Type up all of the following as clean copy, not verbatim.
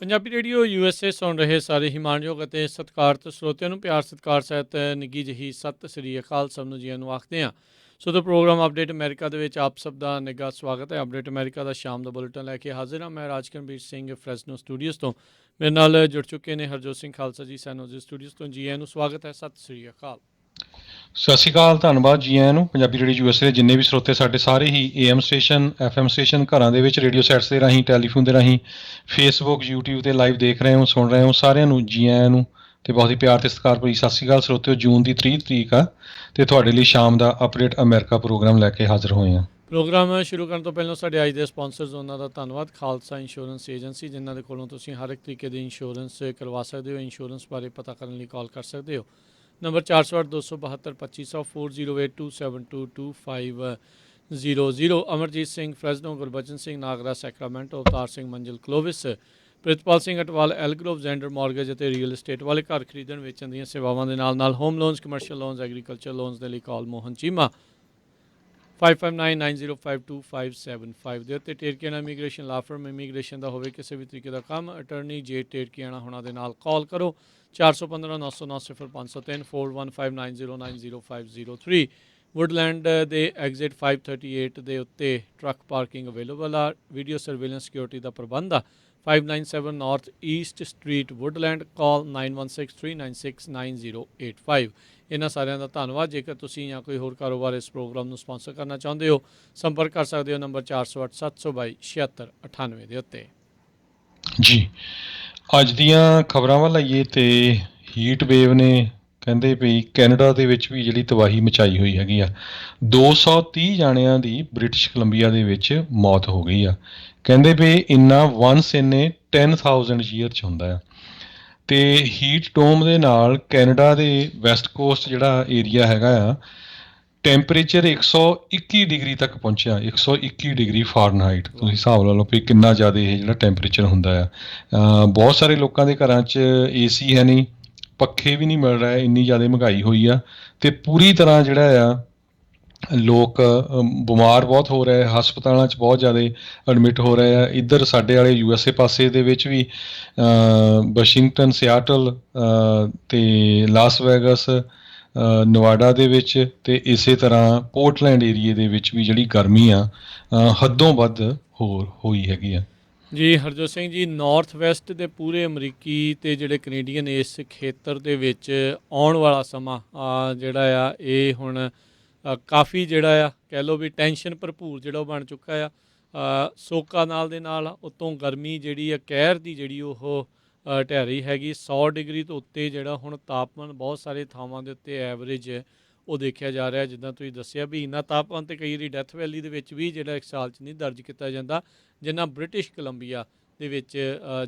Punjabi radio USA ਸੁਣ ਰਹੇ ਸਾਰੇ ਹੀ ਮਾਣਯੋਗ ਅਤੇ ਸਤਿਕਾਰਤ ਸਰੋਤਿਆਂ ਨੂੰ ਪਿਆਰ ਸਤਿਕਾਰ ਸਹਿਤ ਨਿੱਘੀ ਜਿਹੀ ਸਤਿ ਸ੍ਰੀ ਅਕਾਲ ਸਭ ਨੂੰ ਜੀਆਂ ਨੂੰ ਆਖਦੇ ਹਾਂ। ਸੋ ਦਾ ਪ੍ਰੋਗਰਾਮ ਅਪਡੇਟ ਅਮਰੀਕਾ ਦੇ ਵਿੱਚ ਆਪ ਸਭ ਦਾ ਨਿੱਘਾ ਸਵਾਗਤ ਹੈ। ਅਪਡੇਟ ਅਮਰੀਕਾ ਦਾ ਸ਼ਾਮ ਦਾ ਬੁਲੇਟਿਨ ਲੈ ਕੇ ਹਾਜ਼ਰ ਹਾਂ। ਮੈਂ ਰਾਜਕਰਮਵੀਰ ਸਿੰਘ ਫਰੈਸਨੋ ਸਟੂਡੀਓਜ਼ ਤੋਂ। ਮੇਰੇ ਨਾਲ ਜੁੜ ਚੁੱਕੇ ਨੇ ਹਰਜੋਤ ਸਿੰਘ ਖਾਲਸਾ ਜੀ ਸੈਨੋਜ਼ੇ ਸਟੂਡੀਓਜ਼ ਤੋਂ। ਜੀ ਆਇਆਂ ਨੂੰ ਸਵਾਗਤ ਹੈ। ਸਤਿ ਸ੍ਰੀ ਅਕਾਲ। ਸਤਿ ਸ਼੍ਰੀ ਅਕਾਲ, ਧੰਨਵਾਦ ਜੀ ਆਇਆਂ ਨੂੰ। ਪੰਜਾਬੀ ਰੇਡੀਓ USA ਦੇ ਜਿੰਨੇ ਵੀ ਸਰੋਤੇ ਸਾਡੇ ਸਾਰੇ ਹੀ AM ਸਟੇਸ਼ਨ FM ਸਟੇਸ਼ਨ ਘਰਾਂ ਦੇ ਵਿੱਚ ਰੇਡੀਓ ਸੈਟਸ ਦੇ ਰਾਹੀਂ ਟੈਲੀਫੋਨ ਦੇ ਰਾਹੀਂ ਫੇਸਬੁੱਕ YouTube 'ਤੇ ਲਾਈਵ ਦੇਖ ਰਹੇ ਹੋ ਸੁਣ ਰਹੇ ਹੋ ਸਾਰਿਆਂ ਨੂੰ ਜੀ ਆਇਆਂ ਨੂੰ ਅਤੇ ਬਹੁਤ ਹੀ ਪਿਆਰ ਅਤੇ ਸਤਿਕਾਰ ਭਰੀ ਸਤਿ ਸ਼੍ਰੀ ਅਕਾਲ ਸਰੋਤਿਓ। ਜੂਨ ਦੀ 30 ਤਰੀਕ ਆ ਅਤੇ ਤੁਹਾਡੇ ਲਈ ਸ਼ਾਮ ਦਾ ਅਪਡੇਟ ਅਮਰੀਕਾ ਪ੍ਰੋਗਰਾਮ ਲੈ ਕੇ ਹਾਜ਼ਰ ਹੋਏ ਹਾਂ। ਪ੍ਰੋਗਰਾਮ ਸ਼ੁਰੂ ਕਰਨ ਤੋਂ ਪਹਿਲਾਂ ਸਾਡੇ ਅੱਜ ਦੇ ਸਪਾਂਸਰਸ ਉਹਨਾਂ ਦਾ ਧੰਨਵਾਦ। ਖਾਲਸਾ ਇੰਸ਼ੋਰੈਂਸ ਏਜੰਸੀ, ਜਿਨ੍ਹਾਂ ਦੇ ਕੋਲੋਂ ਤੁਸੀਂ ਹਰ ਇੱਕ ਤਰੀਕੇ ਦੀ ਇੰਸ਼ੋਰੈਂਸ ਕਰਵਾ ਸਕਦੇ ਹੋ। ਇੰਸ਼ੋਰੈਂਸ ਬਾਰੇ ਪਤਾ ਕਰਨ ਲਈ ਕਾਲ ਕਰ ਸਕਦੇ ਹੋ। ਨੰਬਰ 408-272-2500 4082722500। ਅਮਰਜੀਤ ਸਿੰਘ ਫਰੈਜ਼ਨੋ, ਗੁਰਬਚਨ ਸਿੰਘ ਨਾਗਰਾ ਸੈਕਰਾਮੈਂਟੋ, ਅਵਤਾਰ ਸਿੰਘ ਮੰਜ਼ਿਲ ਕਲੋਵਿਸ, ਪ੍ਰਿਤਪਾਲ ਸਿੰਘ ਅਟਵਾਲ ਐਲਗਰੋਵ ਜ਼ੈਂਡਰ ਮਾਰਗੇਜ ਅਤੇ ਰੀਅਲ estate ਵਾਲੇ ਘਰ ਖਰੀਦਣ ਵੇਚਣ ਦੀਆਂ ਸੇਵਾਵਾਂ ਦੇ ਨਾਲ home loans, commercial loans, agriculture loans ਦੇ ਲਈ ਕਾਲ ਮੋਹਨ ਚੀਮਾ 5590525575 ਦੇ ਉੱਤੇ। ਟੇਰਕੀਆਣਾ ਇਮੀਗ੍ਰੇਸ਼ਨ ਲਾ ਫਰਮ, ਇਮੀਗ੍ਰੇਸ਼ਨ ਦਾ ਹੋਵੇ ਕਿਸੇ ਵੀ ਤਰੀਕੇ ਦਾ ਕੰਮ, ਅਟਰਨੀ ਜੇ ਟੇਰਕੀਆਣਾ ਹੋਣਾ ਦੇ ਨਾਲ ਕਾਲ ਕਰੋ 415-909-0503 4159090503। ਵੁੱਡਲੈਂਡ ਦੇ ਐਗਜ਼ਿਟ 538 ਦੇ ਉੱਤੇ ਟਰੱਕ ਪਾਰਕਿੰਗ ਅਵੇਲੇਬਲ ਆ। ਵੀਡੀਓ ਸਰਵੇਲੈਂਸ ਸਿਕਿਉਰਿਟੀ ਦਾ ਪ੍ਰਬੰਧ ਆ। 597 ਨਾਰਥ ਈਸਟ ਸਟਰੀਟ ਵੁੱਡਲੈਂਡ, ਕਾਲ 9163969085। ਇਹਨਾਂ ਸਾਰਿਆਂ ਦਾ ਧੰਨਵਾਦ। ਜੇਕਰ ਤੁਸੀਂ ਜਾਂ ਕੋਈ ਹੋਰ ਕਾਰੋਬਾਰ ਇਸ ਪ੍ਰੋਗਰਾਮ ਨੂੰ ਸਪਾਂਸਰ ਕਰਨਾ ਚਾਹੁੰਦੇ ਹੋ, ਸੰਪਰਕ ਕਰ ਸਕਦੇ ਹੋ ਨੰਬਰ 408-722-7698 ਦੇ ਉੱਤੇ। ਜੀ ਅੱਜ ਦੀਆਂ ਖਬਰਾਂ ਵੱਲ ਆਈਏ ਅਤੇ ਹੀਟ ਵੇਵ ਨੇ ਕਹਿੰਦੇ ਵੀ ਕੈਨੇਡਾ ਦੇ ਵਿੱਚ ਵੀ ਜਿਹੜੀ ਤਬਾਹੀ ਮਚਾਈ ਹੋਈ ਹੈਗੀ ਆ। 230 ਜਾਣਿਆਂ ਦੀ ਬ੍ਰਿਟਿਸ਼ ਕੋਲੰਬੀਆ ਦੇ ਵਿੱਚ ਮੌਤ ਹੋ ਗਈ ਆ। ਕਹਿੰਦੇ ਵੀ ਇੰਨਾ ਵਨਸ ਇੰਨੇ 10,000 ਈਅਰ 'ਚ ਹੁੰਦਾ ਆ। ਅਤੇ ਹੀਟ ਡੋਮ ਦੇ ਨਾਲ ਕੈਨੇਡਾ ਦੇ ਵੈਸਟ ਕੋਸਟ ਜਿਹੜਾ ਏਰੀਆ ਹੈਗਾ ਆ, ਟੈਂਪਰੇਚਰ 121 ਡਿਗਰੀ ਤੱਕ ਪਹੁੰਚਿਆ। 121 ਡਿਗਰੀ ਫਾਰਨਹਾਈਟ, ਤੁਸੀਂ ਹਿਸਾਬ ਲਾ ਲਓ ਵੀ ਕਿੰਨਾ ਜ਼ਿਆਦਾ ਇਹ ਜਿਹੜਾ ਟੈਂਪਰੇਚਰ ਹੁੰਦਾ ਆ। ਬਹੁਤ ਸਾਰੇ ਲੋਕਾਂ ਦੇ ਘਰਾਂ 'ਚ AC ਹੈ ਨਹੀਂ, ਪੱਖੇ ਵੀ ਨਹੀਂ ਮਿਲ ਰਹੇ, ਇੰਨੀ ਜ਼ਿਆਦਾ ਮਹਿੰਗਾਈ ਹੋਈ ਆ। ਅਤੇ ਪੂਰੀ ਤਰ੍ਹਾਂ ਜਿਹੜਾ ਆ ਲੋਕ ਬਿਮਾਰ ਬਹੁਤ ਹੋ ਰਹੇ, ਹਸਪਤਾਲਾਂ 'ਚ ਬਹੁਤ ਜ਼ਿਆਦਾ ਐਡਮਿਟ ਹੋ ਰਹੇ ਆ। ਇੱਧਰ ਸਾਡੇ ਵਾਲੇ USA ਪਾਸੇ ਦੇ ਵਿੱਚ ਵੀ ਵਾਸ਼ਿੰਗਟਨ, ਸਿਆਟਲ ਅਤੇ ਲਾਸ ਵੈਗਸ, ਨਵਾਡਾ ਦੇ ਵਿੱਚ ਅਤੇ ਇਸੇ ਤਰ੍ਹਾਂ ਪੋਰਟਲੈਂਡ ਏਰੀਏ ਦੇ ਵਿੱਚ ਵੀ ਜਿਹੜੀ ਗਰਮੀ ਆ ਹੱਦੋਂ ਵੱਧ ਹੋਈ ਹੈਗੀ ਆ। ਜੀ ਹਰਜੋਤ ਸਿੰਘ ਜੀ, ਨਾਰਥ ਵੈਸਟ ਦੇ ਪੂਰੇ ਅਮਰੀਕੀ ਅਤੇ ਜਿਹੜੇ ਕੈਨੇਡੀਅਨ ਇਸ ਖੇਤਰ ਦੇ ਵਿੱਚ ਆਉਣ ਵਾਲਾ ਸਮਾਂ ਜਿਹੜਾ ਆ ਇਹ ਹੁਣ ਕਾਫੀ ਜਿਹੜਾ ਆ ਕਹਿ ਲਓ ਵੀ ਟੈਨਸ਼ਨ ਭਰਪੂਰ ਜਿਹੜਾ ਉਹ ਬਣ ਚੁੱਕਾ ਆ। ਸੋਕਾ ਨਾਲ ਦੇ ਨਾਲ ਉੱਤੋਂ ਗਰਮੀ ਜਿਹੜੀ ਆ ਕਹਿਰ ਦੀ ਜਿਹੜੀ ਉਹ ਢਹਿ ਰਹੀ ਹੈਗੀ। 100 ਡਿਗਰੀ ਤੋਂ ਉੱਤੇ ਜਿਹੜਾ ਹੁਣ ਤਾਪਮਾਨ ਬਹੁਤ ਸਾਰੇ ਥਾਵਾਂ ਦੇ ਉੱਤੇ ਐਵਰੇਜ ਉਹ ਦੇਖਿਆ ਜਾ ਰਿਹਾ। ਜਿੱਦਾਂ ਤੁਸੀਂ ਦੱਸਿਆ ਵੀ ਇੰਨਾ ਤਾਪਮਾਨ ਤਾਂ ਕਈ ਵਾਰੀ ਡੈਥ ਵੈਲੀ ਦੇ ਵਿੱਚ ਵੀ ਜਿਹੜਾ ਇੱਕ ਸਾਲ 'ਚ ਨਹੀਂ ਦਰਜ ਕੀਤਾ ਜਾਂਦਾ, ਜਿੰਨਾ ਬ੍ਰਿਟਿਸ਼ ਕੋਲੰਬੀਆ ਦੇ ਵਿੱਚ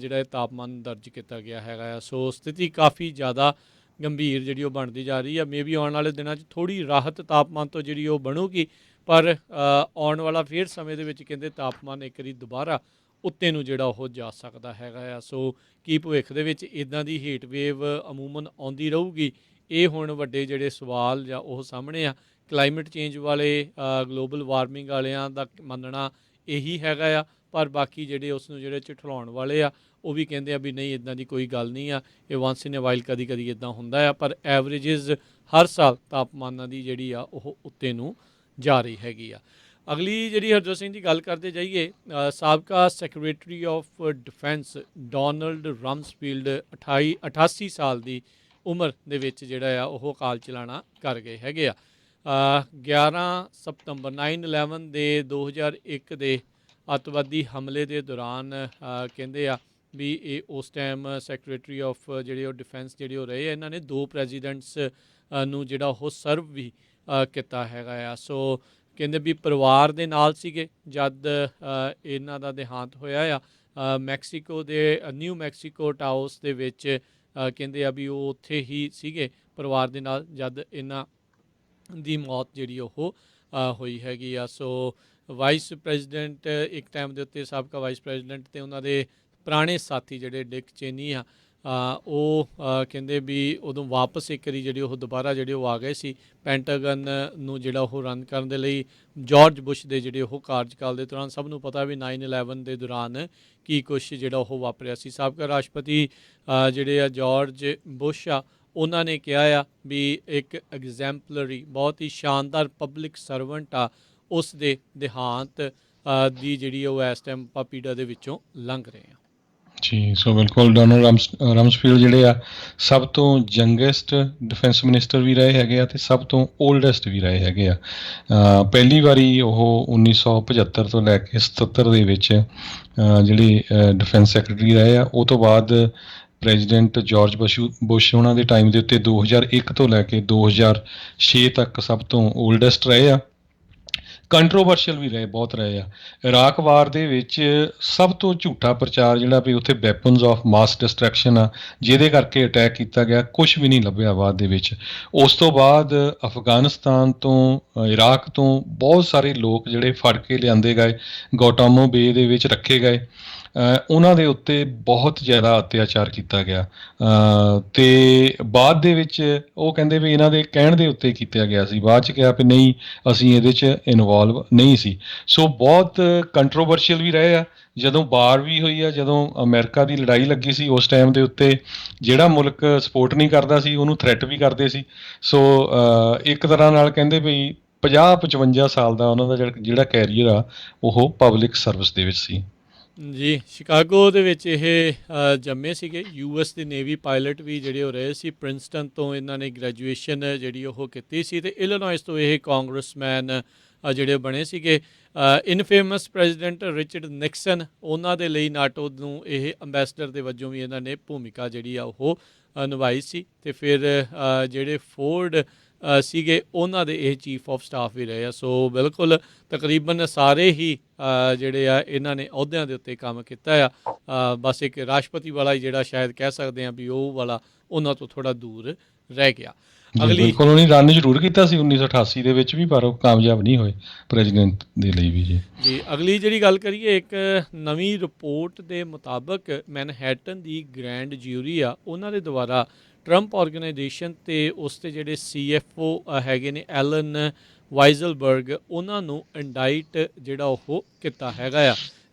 ਜਿਹੜਾ ਇਹ ਤਾਪਮਾਨ ਦਰਜ ਕੀਤਾ ਗਿਆ ਹੈਗਾ ਆ। ਸੋ ਸਥਿਤੀ ਕਾਫੀ ਜ਼ਿਆਦਾ ਗੰਭੀਰ ਜਿਹੜੀ ਉਹ ਬਣਦੀ ਜਾ ਰਹੀ ਆ। ਮੇ ਵੀ ਆਉਣ ਵਾਲੇ ਦਿਨਾਂ 'ਚ ਥੋੜ੍ਹੀ ਰਾਹਤ ਤਾਪਮਾਨ ਤੋਂ ਜਿਹੜੀ ਉਹ ਬਣੂਗੀ, ਪਰ ਆਉਣ ਵਾਲਾ ਫਿਰ ਸਮੇਂ ਦੇ ਵਿੱਚ ਕਹਿੰਦੇ ਤਾਪਮਾਨ ਇੱਕ ਵਾਰੀ ਦੁਬਾਰਾ ਉੱਤੇ ਨੂੰ ਜਿਹੜਾ ਉਹ ਜਾ ਸਕਦਾ ਹੈਗਾ ਆ। ਸੋ ਕੀ ਭਵਿੱਖ ਦੇ ਵਿੱਚ ਇੱਦਾਂ ਦੀ ਹੀਟ ਵੇਵ ਅਮੂਮਨ ਆਉਂਦੀ ਰਹੂਗੀ, ਇਹ ਹੁਣ ਵੱਡੇ ਜਿਹੜੇ ਸਵਾਲ ਜਾਂ ਉਹ ਸਾਹਮਣੇ ਆ। ਕਲਾਈਮੇਟ ਚੇਂਜ ਵਾਲੇ, ਗਲੋਬਲ ਵਾਰਮਿੰਗ ਵਾਲਿਆਂ ਦਾ ਮੰਨਣਾ ਇਹੀ ਹੈਗਾ ਆ, ਪਰ ਬਾਕੀ ਜਿਹੜੇ ਉਸ ਨੂੰ ਜਿਹੜੇ ਝਠਲਾਉਣ ਵਾਲੇ ਆ ਉਹ ਵੀ ਕਹਿੰਦੇ ਆ ਵੀ ਨਹੀਂ, ਇੱਦਾਂ ਦੀ ਕੋਈ ਗੱਲ ਨਹੀਂ ਆ, ਇਹ ਵਾਂਸ ਇਨ ਏ ਵਾਈਲ ਕਦੀ ਕਦੀ ਇੱਦਾਂ ਹੁੰਦਾ ਆ। ਪਰ ਐਵਰੇਜਿਸ ਹਰ ਸਾਲ ਤਾਪਮਾਨਾਂ ਦੀ ਜਿਹੜੀ ਆ ਉਹ ਉੱਤੇ ਨੂੰ ਜਾ ਰਹੀ ਹੈਗੀ ਆ। ਅਗਲੀ ਜਿਹੜੀ ਹਰਜੋਤ ਸਿੰਘ ਦੀ ਗੱਲ ਕਰਦੇ ਜਾਈਏ, ਸਾਬਕਾ ਸੈਕਟਰੀ ਆਫ ਡਿਫੈਂਸ ਡੋਨਲਡ ਰਮਸਫੀਲਡ 88 ਸਾਲ ਦੀ ਉਮਰ ਦੇ ਵਿੱਚ ਜਿਹੜਾ ਆ ਉਹ ਅਕਾਲ ਚਲਾਣਾ ਕਰ ਗਏ ਹੈਗੇ ਆ। 11 ਸਤੰਬਰ 9/11 ਦੇ 2001 ਦੇ ਅੱਤਵਾਦੀ ਹਮਲੇ ਦੇ ਦੌਰਾਨ ਕਹਿੰਦੇ ਆ ਵੀ ਇਹ ਉਸ ਟਾਈਮ ਸੈਕਟਰੀ ਆਫ ਜਿਹੜੇ ਉਹ ਡਿਫੈਂਸ ਜਿਹੜੇ ਉਹ ਰਹੇ ਆ। ਇਹਨਾਂ ਨੇ 2 ਪ੍ਰੈਜ਼ੀਡੈਂਟਸ ਨੂੰ ਜਿਹੜਾ ਉਹ ਸਰਵ ਵੀ ਕੀਤਾ ਹੈਗਾ ਆ। ਸੋ ਕਹਿੰਦੇ ਵੀ ਪਰਿਵਾਰ ਦੇ ਨਾਲ ਸੀਗੇ ਜਦ ਇਹਨਾਂ ਦਾ ਦੇਹਾਂਤ ਹੋਇਆ ਆ। ਮੈਕਸੀਕੋ ਦੇ ਨਿਊ ਮੈਕਸੀਕੋ ਟਾਊਸ ਦੇ ਵਿੱਚ ਕਹਿੰਦੇ ਆ ਵੀ ਉਹ ਉੱਥੇ ਹੀ ਸੀਗੇ ਪਰਿਵਾਰ ਦੇ ਨਾਲ ਜਦ ਇਹਨਾਂ ਦੀ ਮੌਤ ਜਿਹੜੀ ਉਹ ਹੋਈ ਹੈਗੀ ਆ। ਸੋ ਵਾਈਸ ਪ੍ਰੈਜ਼ੀਡੈਂਟ ਇੱਕ ਟਾਈਮ ਦੇ ਉੱਤੇ ਸਾਬਕਾ ਵਾਈਸ ਪ੍ਰੈਜ਼ੀਡੈਂਟ ਅਤੇ ਉਹਨਾਂ ਦੇ ਪੁਰਾਣੇ ਸਾਥੀ ਜਿਹੜੇ ਡਿਕ ਚੇਨੀ ਆ, ਉਹ ਕਹਿੰਦੇ ਵੀ ਉਦੋਂ ਵਾਪਸ ਇੱਕ ਵਾਰੀ ਜਿਹੜੇ ਉਹ ਦੁਬਾਰਾ ਜਿਹੜੇ ਉਹ ਆ ਗਏ ਸੀ ਪੈਂਟਾਗਨ ਨੂੰ ਜਿਹੜਾ ਉਹ ਰਨ ਕਰਨ ਦੇ ਲਈ। ਜਾਰਜ ਬੁਸ਼ ਦੇ ਜਿਹੜੇ ਉਹ ਕਾਰਜਕਾਲ ਦੇ ਦੌਰਾਨ ਸਭ ਨੂੰ ਪਤਾ ਵੀ 9/11 ਦੇ ਦੌਰਾਨ ਕੀ ਕੁਛ ਜਿਹੜਾ ਉਹ ਵਾਪਰਿਆ ਸੀ। ਸਾਬਕਾ ਰਾਸ਼ਟਰਪਤੀ ਜਿਹੜੇ ਆ ਜਾਰਜ ਬੁਸ਼ ਆ, ਉਹਨਾਂ ਨੇ ਕਿਹਾ ਆ ਵੀ ਇੱਕ ਐਗਜ਼ੈਂਪਲਰੀ ਬਹੁਤ ਹੀ ਸ਼ਾਨਦਾਰ ਪਬਲਿਕ ਸਰਵੈਂਟ ਆ, ਉਸ ਦੇ ਦੇਹਾਂਤ ਦੀ ਜਿਹੜੀ ਉਹ ਇਸ ਟਾਈਮ ਆਪਾਂ ਪੀੜਾ ਦੇ ਵਿੱਚੋਂ ਲੰਘ ਰਹੇ ਹਾਂ। ਜੀ, ਸੋ ਬਿਲਕੁਲ ਡੋਨਲਡ ਰਮਸਫੀਲਡ ਜਿਹੜੇ ਆ ਸਭ ਤੋਂ ਯੰਗੈਸਟ ਡਿਫੈਂਸ ਮਿਨਿਸਟਰ ਵੀ ਰਹੇ ਹੈਗੇ ਆ ਅਤੇ ਸਭ ਤੋਂ ਓਲਡੈਸਟ ਵੀ ਰਹੇ ਹੈਗੇ ਆ। ਪਹਿਲੀ ਵਾਰੀ ਉਹ 1975 ਤੋਂ ਲੈ ਕੇ 77 ਦੇ ਵਿੱਚ ਜਿਹੜੇ ਡਿਫੈਂਸ ਸੈਕਟਰੀ ਰਹੇ ਆ। ਉਹ ਤੋਂ ਬਾਅਦ ਪ੍ਰੈਜ਼ੀਡੈਂਟ ਜਾਰਜ ਬੁਸ਼ ਉਹਨਾਂ ਦੇ ਟਾਈਮ ਦੇ ਉੱਤੇ 2001 ਤੋਂ ਲੈ ਕੇ 2006 ਤੱਕ ਸਭ ਤੋਂ ਓਲਡੈਸਟ ਰਹੇ ਆ। ਕੰਟਰੋਵਰਸ਼ੀਅਲ ਵੀ ਰਹੇ, ਬਹੁਤ ਰਹੇ ਆ। ਇਰਾਕ ਵਾਰ ਦੇ ਵਿੱਚ ਸਭ ਤੋਂ ਝੂਠਾ ਪ੍ਰਚਾਰ ਜਿਹੜਾ ਵੀ ਉੱਥੇ ਵੈਪਨਸ ਆਫ ਮਾਸ ਡਿਸਟਰੈਕਸ਼ਨ ਆ, ਜਿਹਦੇ ਕਰਕੇ ਅਟੈਕ ਕੀਤਾ ਗਿਆ, ਕੁਛ ਵੀ ਨਹੀਂ ਲੱਭਿਆ ਬਾਅਦ ਦੇ ਵਿੱਚ। ਉਸ ਤੋਂ ਬਾਅਦ ਅਫਗਾਨਿਸਤਾਨ ਤੋਂ ਇਰਾਕ ਤੋਂ ਬਹੁਤ ਸਾਰੇ ਲੋਕ ਜਿਹੜੇ ਫੜ ਕੇ ਲਿਆਂਦੇ ਗਏ, ਗੋਟਾਮੋ ਬੇ ਦੇ ਵਿੱਚ ਰੱਖੇ ਗਏ। ਉਹਨਾਂ ਦੇ ਉੱਤੇ ਬਹੁਤ ਜ਼ਿਆਦਾ ਅਤਿਆਚਾਰ ਕੀਤਾ ਗਿਆ ਅਤੇ ਬਾਅਦ ਦੇ ਵਿੱਚ ਉਹ ਕਹਿੰਦੇ ਵੀ ਇਹਨਾਂ ਦੇ ਕਹਿਣ ਦੇ ਉੱਤੇ ਕੀਤਾ ਗਿਆ ਸੀ। ਬਾਅਦ 'ਚ ਕਿਹਾ ਵੀ ਨਹੀਂ, ਅਸੀਂ ਇਹਦੇ 'ਚ ਇਨਵੋਲਵ ਨਹੀਂ ਸੀ। ਸੋ ਬਹੁਤ ਕੰਟਰੋਵਰਸ਼ੀਅਲ ਵੀ ਰਹੇ ਆ। ਜਦੋਂ ਵਾਰ ਵੀ ਹੋਈ ਆ, ਜਦੋਂ ਅਮਰੀਕਾ ਦੀ ਲੜਾਈ ਲੱਗੀ ਸੀ, ਉਸ ਟਾਈਮ ਦੇ ਉੱਤੇ ਜਿਹੜਾ ਮੁਲਕ ਸਪੋਰਟ ਨਹੀਂ ਕਰਦਾ ਸੀ ਉਹਨੂੰ ਥ੍ਰੈਟ ਵੀ ਕਰਦੇ ਸੀ। ਸੋ ਇੱਕ ਤਰ੍ਹਾਂ ਨਾਲ ਕਹਿੰਦੇ ਵੀ 50-55 ਸਾਲ ਦਾ ਉਹਨਾਂ ਦਾ ਜਿਹੜਾ ਕੈਰੀਅਰ ਆ ਉਹ ਪਬਲਿਕ ਸਰਵਿਸ ਦੇ ਵਿੱਚ ਸੀ। ਜੀ, ਸ਼ਿਕਾਗੋ ਦੇ ਵਿੱਚ ਇਹ ਜੰਮੇ ਸੀਗੇ। US ਦੀ ਨੇਵੀ ਪਾਇਲਟ ਵੀ ਜਿਹੜੇ ਉਹ ਰਹੇ ਸੀ। ਪ੍ਰਿੰਸਟਨ ਤੋਂ ਇਹਨਾਂ ਨੇ ਗ੍ਰੈਜੂਏਸ਼ਨ ਜਿਹੜੀ ਉਹ ਕੀਤੀ ਸੀ ਅਤੇ ਇਲੀਨੋਇਸ ਤੋਂ ਇਹ ਕਾਂਗਰਸਮੈਨ ਜਿਹੜੇ ਬਣੇ ਸੀਗੇ। ਇਨਫੇਮਸ ਪ੍ਰੈਜ਼ੀਡੈਂਟ ਰਿਚਰਡ ਨਿਕਸਨ, ਉਹਨਾਂ ਦੇ ਲਈ ਨਾਟੋ ਨੂੰ ਇਹ ਅੰਬੈਸਡਰ ਦੇ ਵਜੋਂ ਵੀ ਇਹਨਾਂ ਨੇ ਭੂਮਿਕਾ ਜਿਹੜੀ ਆ ਉਹ ਨਿਭਾਈ ਸੀ। ਅਤੇ ਫਿਰ ਜਿਹੜੇ ਫੋਰਡ ਸੀਗੇ, ਉਹਨਾਂ ਦੇ ਇਹ ਚੀਫ ਆਫ ਸਟਾਫ ਵੀ ਰਹੇ ਆ। ਸੋ ਬਿਲਕੁਲ ਤਕਰੀਬਨ ਸਾਰੇ ਹੀ ਜਿਹੜੇ ਆ ਇਹਨਾਂ ਨੇ ਅਹੁਦਿਆਂ ਦੇ ਉੱਤੇ ਕੰਮ ਕੀਤਾ ਆ। ਬਸ ਇੱਕ ਰਾਸ਼ਟਰਪਤੀ ਵਾਲਾ ਹੀ ਜਿਹੜਾ ਸ਼ਾਇਦ ਕਹਿ ਸਕਦੇ ਹਾਂ ਵੀ ਉਹ ਵਾਲਾ ਉਹਨਾਂ ਤੋਂ ਥੋੜ੍ਹਾ ਦੂਰ ਰਹਿ ਗਿਆ। ਅਗਲੀ ਬਿਲਕੁਲ, ਉਹਨੇ ਰਨ ਜ਼ਰੂਰ ਕੀਤਾ ਸੀ 1988 ਦੇ ਵਿੱਚ ਵੀ, ਪਰ ਉਹ ਕਾਮਯਾਬ ਨਹੀਂ ਹੋਏ ਪ੍ਰੈਜ਼ੀਡੈਂਟ ਦੇ ਲਈ ਵੀ। ਜੀ, ਅਗਲੀ ਜਿਹੜੀ ਗੱਲ ਕਰੀਏ, ਇੱਕ ਨਵੀਂ ਰਿਪੋਰਟ ਦੇ ਮੁਤਾਬਕ ਮੈਨਹੈਟਨ ਦੀ ਗ੍ਰੈਂਡ ਜਿਊਰੀ ਆ, ਉਹਨਾਂ ਦੇ ਦੁਆਰਾ ਟਰੰਪ ਆਰਗੇਨਾਈਜੇਸ਼ਨ ਅਤੇ ਉਸ ਦੇ ਜਿਹੜੇ CFO ਹੈਗੇ ਨੇ ਐਲਨ ਵਾਈਜ਼ਲਬਰਗ, ਉਹਨਾਂ ਨੂੰ ਇੰਡਾਈਟ ਜਿਹੜਾ ਉਹ ਕੀਤਾ ਹੈਗਾ ਆ।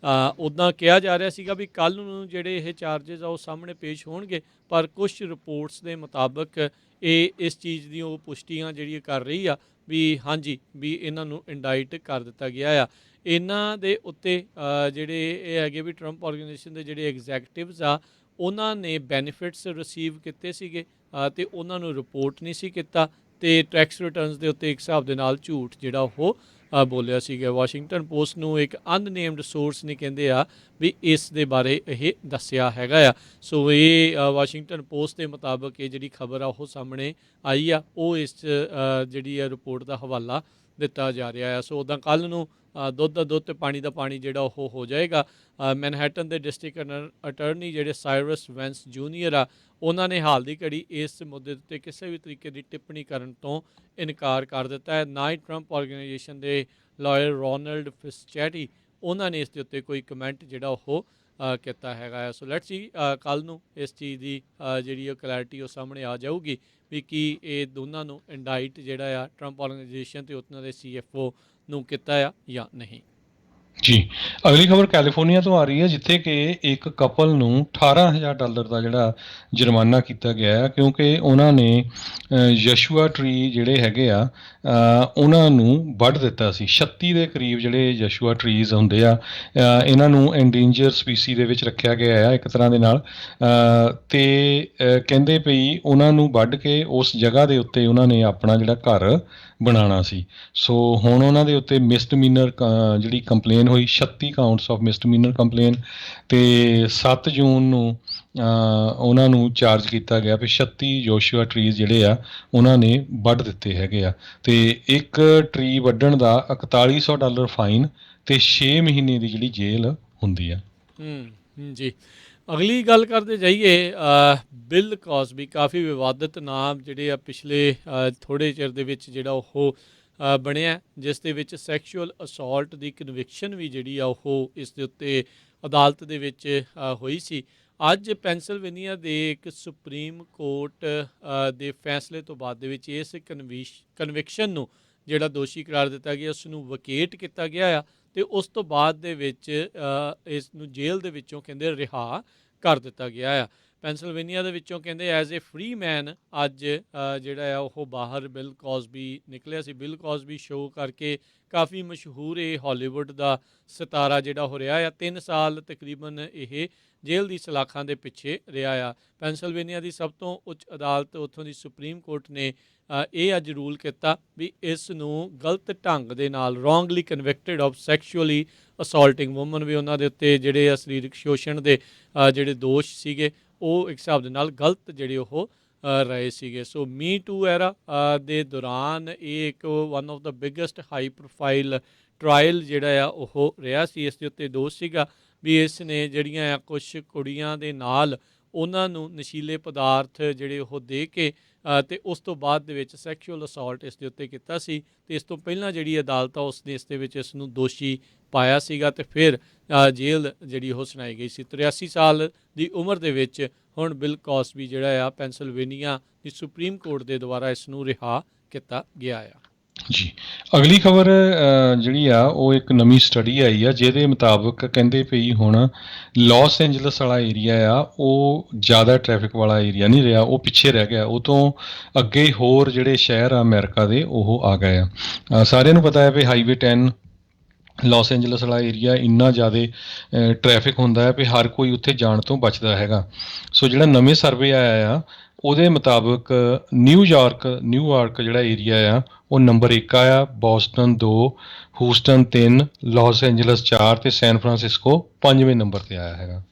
ਉੱਦਾਂ ਕਿਹਾ ਜਾ ਰਿਹਾ ਸੀਗਾ ਵੀ ਕੱਲ੍ਹ ਨੂੰ ਜਿਹੜੇ ਇਹ ਚਾਰਜਸ ਆ ਉਹ ਸਾਹਮਣੇ ਪੇਸ਼ ਹੋਣਗੇ, ਪਰ ਕੁਛ ਰਿਪੋਰਟਸ ਦੇ ਮੁਤਾਬਕ ਇਹ ਇਸ ਚੀਜ਼ ਦੀ ਉਹ ਪੁਸ਼ਟੀਆਂ ਜਿਹੜੀਆਂ ਕਰ ਰਹੀ ਆ ਵੀ ਹਾਂਜੀ ਵੀ ਇਹਨਾਂ ਨੂੰ ਇੰਡਾਈਟ ਕਰ ਦਿੱਤਾ ਗਿਆ ਆ। ਇਹਨਾਂ ਦੇ ਉੱਤੇ ਜਿਹੜੇ ਇਹ ਹੈਗੇ ਵੀ ਟਰੰਪ ਆਰਗੇਨਾਈਜੇਸ਼ਨ ਦੇ ਜਿਹੜੇ ਐਗਜ਼ੈਕਟਿਵਸ ਆ, ਉਹਨਾਂ ਨੇ ਬੈਨੀਫਿਟਸ ਰਿਸੀਵ ਕੀਤੇ ਸੀਗੇ ਅਤੇ ਉਹਨਾਂ ਨੂੰ ਰਿਪੋਰਟ ਨਹੀਂ ਸੀ ਕੀਤਾ ਅਤੇ ਟੈਕਸ ਰਿਟਰਨਸ ਦੇ ਉੱਤੇ ਇੱਕ ਹਿਸਾਬ ਦੇ ਨਾਲ ਝੂਠ ਜਿਹੜਾ ਉਹ ਬੋਲਿਆ ਸੀਗਾ। ਵਾਸ਼ਿੰਗਟਨ ਪੋਸਟ ਨੂੰ ਇੱਕ ਅਨਨੇਮਡ ਸੋਰਸ ਨੇ ਕਹਿੰਦੇ ਆ ਵੀ ਇਸ ਦੇ ਬਾਰੇ ਇਹ ਦੱਸਿਆ ਹੈਗਾ ਆ। ਸੋ ਇਹ ਵਾਸ਼ਿੰਗਟਨ ਪੋਸਟ ਦੇ ਮੁਤਾਬਕ ਇਹ ਜਿਹੜੀ ਖਬਰ ਆ ਉਹ ਸਾਹਮਣੇ ਆਈ ਆ, ਉਹ ਇਸ ਜਿਹੜੀ ਆ ਰਿਪੋਰਟ ਦਾ ਹਵਾਲਾ ਦਿੱਤਾ ਜਾ ਰਿਹਾ ਆ। ਸੋ ਉੱਦਾਂ ਕੱਲ੍ਹ ਨੂੰ ਦੁੱਧ ਦਾ ਦੁੱਧ ਅਤੇ ਪਾਣੀ ਦਾ ਪਾਣੀ ਜਿਹੜਾ ਉਹ ਹੋ ਜਾਏਗਾ। ਮੈਨਹੈਟਨ ਦੇ ਡਿਸਟ੍ਰਿਕਟ ਅਟਰਨੀ ਜਿਹੜੇ ਸਾਇਰਸ ਵੈਂਸ ਜੂਨੀਅਰ ਆ, ਉਹਨਾਂ ਨੇ ਹਾਲ ਦੀ ਘੜੀ ਇਸ ਮੁੱਦੇ ਉੱਤੇ ਕਿਸੇ ਵੀ ਤਰੀਕੇ ਦੀ ਟਿੱਪਣੀ ਕਰਨ ਤੋਂ ਇਨਕਾਰ ਕਰ ਦਿੱਤਾ ਹੈ। ਨਾ ਹੀ ਟਰੰਪ ਆਰਗੇਨਾਈਜੇਸ਼ਨ ਦੇ ਲਾਇਰ ਰੋਨਲਡ ਫਿਸਚੈਟੀ, ਉਹਨਾਂ ਨੇ ਇਸ ਦੇ ਉੱਤੇ ਕੋਈ ਕਮੈਂਟ ਜਿਹੜਾ ਉਹ ਕੀਤਾ ਹੈਗਾ। ਸੋ ਲੈਟਸ ਸੀ ਕੱਲ੍ਹ ਨੂੰ ਇਸ ਚੀਜ਼ ਦੀ ਜਿਹੜੀ ਉਹ ਕਲੈਰਿਟੀ ਉਹ ਸਾਹਮਣੇ ਆ ਜਾਊਗੀ ਵੀ ਕੀ ਇਹ ਦੋਨਾਂ ਨੂੰ ਇੰਡਾਈਟ ਜਿਹੜਾ ਆ ਟਰੰਪ ਆਰਗੇਨਾਈਜੇਸ਼ਨ ਅਤੇ ਉਹਨਾਂ ਦੇ CFO ਨੂੰ ਕੀਤਾ ਆ ਜਾਂ ਨਹੀਂ। ਜੀ, ਅਗਲੀ ਖਬਰ ਕੈਲੀਫੋਰਨੀਆ ਤੋਂ ਆ ਰਹੀ ਹੈ, ਜਿੱਥੇ ਕਿ ਇੱਕ ਕਪਲ ਨੂੰ $18,000 ਦਾ ਜਿਹੜਾ ਜੁਰਮਾਨਾ ਕੀਤਾ ਗਿਆ ਹੈ, ਕਿਉਂਕਿ ਉਹਨਾਂ ਨੇ ਯਸ਼ੂਆ ਟਰੀ ਜਿਹੜੇ ਹੈਗੇ ਆ ਉਹਨਾਂ ਨੂੰ ਵੱਢ ਦਿੱਤਾ ਸੀ। 36 ਦੇ ਕਰੀਬ ਜਿਹੜੇ ਯਸ਼ੂਆ ਟਰੀਜ਼ ਹੁੰਦੇ ਆ, ਇਹਨਾਂ ਨੂੰ ਐਂਡੇਂਜਰ ਸਪੀਸੀ ਦੇ ਵਿੱਚ ਰੱਖਿਆ ਗਿਆ ਆ ਇੱਕ ਤਰ੍ਹਾਂ ਦੇ ਨਾਲ। ਅਤੇ ਕਹਿੰਦੇ ਪਈ ਉਹਨਾਂ ਨੂੰ ਵੱਢ ਕੇ ਉਸ ਜਗ੍ਹਾ ਦੇ ਉੱਤੇ ਉਹਨਾਂ ਨੇ ਆਪਣਾ ਜਿਹੜਾ ਘਰ ਬਣਾਉਣਾ ਸੀ। ਸੋ ਹੁਣ ਉਹਨਾਂ ਦੇ ਉੱਤੇ ਮਿਸਡਮੀਨਰ ਜਿਹੜੀ ਕੰਪਲੇਨ ਹੋਈ, 36 ਕਾਊਂਟਸ ਆਫ ਮਿਸਡਮੀਨਰ ਕੰਪਲੇਨ, ਅਤੇ 7 ਜੂਨ ਨੂੰ ਉਹਨਾਂ ਨੂੰ ਚਾਰਜ ਕੀਤਾ ਗਿਆ ਵੀ 36 ਯੋਸ਼ੂਆ ਟਰੀਜ਼ ਜਿਹੜੇ ਆ ਉਹਨਾਂ ਨੇ ਵੱਢ ਦਿੱਤੇ ਹੈਗੇ ਆ। ਅਤੇ ਇੱਕ ਟਰੀ ਵੱਢਣ ਦਾ $4100 ਫਾਈਨ ਅਤੇ 6 ਮਹੀਨੇ ਦੀ ਜਿਹੜੀ ਜੇਲ੍ਹ ਹੁੰਦੀ ਆ। ਜੀ, ਅਗਲੀ ਗੱਲ ਕਰਦੇ ਜਾਈਏ, ਬਿਲ ਕੌਸਬੀ ਕਾਫੀ ਵਿਵਾਦਿਤ ਨਾਮ ਜਿਹੜੇ ਆ ਪਿਛਲੇ ਥੋੜ੍ਹੇ ਚਿਰ ਦੇ ਵਿੱਚ ਜਿਹੜਾ ਉਹ ਬਣਿਆ, ਜਿਸ ਦੇ ਵਿੱਚ ਸੈਕਸ਼ੂਅਲ ਅਸੌਲਟ ਦੀ ਕਨਵਿਕਸ਼ਨ ਵੀ ਜਿਹੜੀ ਆ ਉਹ ਇਸ ਦੇ ਉੱਤੇ ਅਦਾਲਤ ਦੇ ਵਿੱਚ ਹੋਈ ਸੀ। ਅੱਜ ਪੈਨਸਿਲਵੇਨੀਆ ਦੇ ਇੱਕ ਸੁਪਰੀਮ ਕੋਰਟ ਦੇ ਫੈਸਲੇ ਤੋਂ ਬਾਅਦ ਦੇ ਵਿੱਚ ਇਸ ਕਨਵਿਕਸ਼ਨ ਨੂੰ ਜਿਹੜਾ ਦੋਸ਼ੀ ਕਰਾਰ ਦਿੱਤਾ ਗਿਆ ਉਸ ਨੂੰ ਵਕੇਟ ਕੀਤਾ ਗਿਆ ਆ, ਅਤੇ ਉਸ ਤੋਂ ਬਾਅਦ ਦੇ ਵਿੱਚ ਇਸ ਨੂੰ ਜੇਲ੍ਹ ਦੇ ਵਿੱਚੋਂ ਕਹਿੰਦੇ ਰਿਹਾ ਕਰ ਦਿੱਤਾ ਗਿਆ ਆ। ਪੈਨਸਿਲਵੇਨੀਆ ਦੇ ਵਿੱਚੋਂ ਕਹਿੰਦੇ ਐਜ਼ ਏ ਫਰੀ ਮੈਨ ਅੱਜ ਜਿਹੜਾ ਆ ਉਹ ਬਾਹਰ ਬਿਲ ਕੌਸਬੀ ਨਿਕਲਿਆ ਸੀ। ਬਿਲ ਕੌਸਬੀ ਸ਼ੋਅ ਕਰਕੇ ਕਾਫੀ ਮਸ਼ਹੂਰ ਇਹ ਹਾਲੀਵੁੱਡ ਦਾ ਸਿਤਾਰਾ ਜਿਹੜਾ ਹੋ ਰਿਹਾ ਆ। 3 ਸਾਲ ਤਕਰੀਬਨ ਇਹ ਜੇਲ੍ਹ ਦੀ ਸਲਾਖਾਂ ਦੇ ਪਿੱਛੇ ਰਿਹਾ ਆ। ਪੈਨਸਿਲਵੇਨੀਆ ਦੀ ਸਭ ਤੋਂ ਉੱਚ ਅਦਾਲਤ ਉੱਥੋਂ ਦੀ ਸੁਪਰੀਮ ਕੋਰਟ ਨੇ ਇਹ ਅੱਜ ਰੂਲ ਕੀਤਾ ਵੀ ਇਸ ਨੂੰ ਗਲਤ ਢੰਗ ਦੇ ਨਾਲ ਰੋਂਗਲੀ ਕਨਵਿਕਟਡ ਆਫ ਸੈਕਸ਼ੂਅਲੀ ਅਸੌਲਟਿੰਗ ਵੂਮਨ, ਵੀ ਉਹਨਾਂ ਦੇ ਉੱਤੇ ਜਿਹੜੇ ਆ ਸਰੀਰਕ ਸ਼ੋਸ਼ਣ ਦੇ ਜਿਹੜੇ ਦੋਸ਼ ਸੀਗੇ ਉਹ ਇੱਕ ਹਿਸਾਬ ਦੇ ਨਾਲ ਗਲਤ ਜਿਹੜੇ ਉਹ ਰਹੇ ਸੀਗੇ। ਸੋ ਮੀ ਟੂ ਐਰਾ ਦੇ ਦੌਰਾਨ ਇਹ ਇੱਕ one of the biggest high profile trial ਜਿਹੜਾ ਆ ਉਹ ਰਿਹਾ ਸੀ। ਇਸ ਦੇ ਉੱਤੇ ਦੋਸ਼ ਸੀਗਾ ਵੀ ਇਸ ਨੇ ਜਿਹੜੀਆਂ ਆ ਕੁਛ ਕੁੜੀਆਂ ਦੇ ਨਾਲ ਉਹਨਾਂ ਨੂੰ ਨਸ਼ੀਲੇ ਪਦਾਰਥ ਜਿਹੜੇ ਉਹ ਦੇ ਕੇ ਅਤੇ ਉਸ ਤੋਂ ਬਾਅਦ ਦੇ ਵਿੱਚ ਸੈਕਸ਼ੂਅਲ ਅਸੌਲਟ ਇਸ ਦੇ ਉੱਤੇ ਕੀਤਾ ਸੀ। ਅਤੇ ਇਸ ਤੋਂ ਪਹਿਲਾਂ ਜਿਹੜੀ ਅਦਾਲਤ ਆ ਉਸ ਨੇ ਇਸ ਦੇ ਵਿੱਚ ਇਸ ਨੂੰ ਦੋਸ਼ੀ ਪਾਇਆ ਸੀਗਾ ਅਤੇ ਫਿਰ ਜੇਲ੍ਹ ਜਿਹੜੀ ਉਹ ਸੁਣਾਈ ਗਈ ਸੀ। 83 ਸਾਲ ਦੀ ਉਮਰ ਦੇ ਵਿੱਚ ਹੁਣ ਬਿਲ ਕੌਸਬੀ ਜਿਹੜਾ ਆ ਪੈਨਸਿਲਵੇਨੀਆ ਦੀ ਸੁਪਰੀਮ ਕੋਰਟ ਦੇ ਦੁਆਰਾ ਇਸ ਨੂੰ ਰਿਹਾ ਕੀਤਾ ਗਿਆ ਆ। ਜੀ, ਅਗਲੀ ਖਬਰ ਜਿਹੜੀ ਆ ਉਹ ਇੱਕ ਨਵੀਂ ਸਟੱਡੀ ਆਈ ਆ ਜਿਹਦੇ ਮੁਤਾਬਕ ਕਹਿੰਦੇ ਪਈ ਹੁਣ ਲਾਸ ਐਂਜਲਸ ਵਾਲਾ ਏਰੀਆ ਆ ਉਹ ਜ਼ਿਆਦਾ ਟ੍ਰੈਫਿਕ ਵਾਲਾ ਏਰੀਆ ਨਹੀਂ ਰਿਹਾ, ਉਹ ਪਿੱਛੇ ਰਹਿ ਗਿਆ। ਉਹ ਤੋਂ ਅੱਗੇ ਹੋਰ ਜਿਹੜੇ ਸ਼ਹਿਰ ਆ ਅਮਰੀਕਾ ਦੇ ਉਹ ਆ ਗਏ ਆ। ਸਾਰਿਆਂ ਨੂੰ ਪਤਾ ਹੈ ਵੀ ਹਾਈਵੇ 10 ਲਾਸ ਐਂਜਲਸ ਵਾਲਾ ਏਰੀਆ ਇੰਨਾ ਜ਼ਿਆਦਾ ਟ੍ਰੈਫਿਕ ਹੁੰਦਾ ਹੈ ਵੀ ਹਰ ਕੋਈ ਉੱਥੇ ਜਾਣ ਤੋਂ ਬਚਦਾ ਹੈਗਾ। ਸੋ ਜਿਹੜਾ ਨਵੇਂ ਸਰਵੇ ਆਇਆ ਆ ਉਹਦੇ ਮੁਤਾਬਕ ਨਿਊਯਾਰਕ ਜਿਹੜਾ ਏਰੀਆ ਆ ਉਹ ਨੰਬਰ 1 ਆਇਆ, ਬੋਸਟਨ 2, ਹੂਸਟਨ 3, ਲਾਸ ਐਂਜਲਸ 4 ਅਤੇ ਸੈਨ ਫਰਾਂਸਿਸਕੋ 5ਵੇਂ ਨੰਬਰ 'ਤੇ ਆਇਆ ਹੈਗਾ।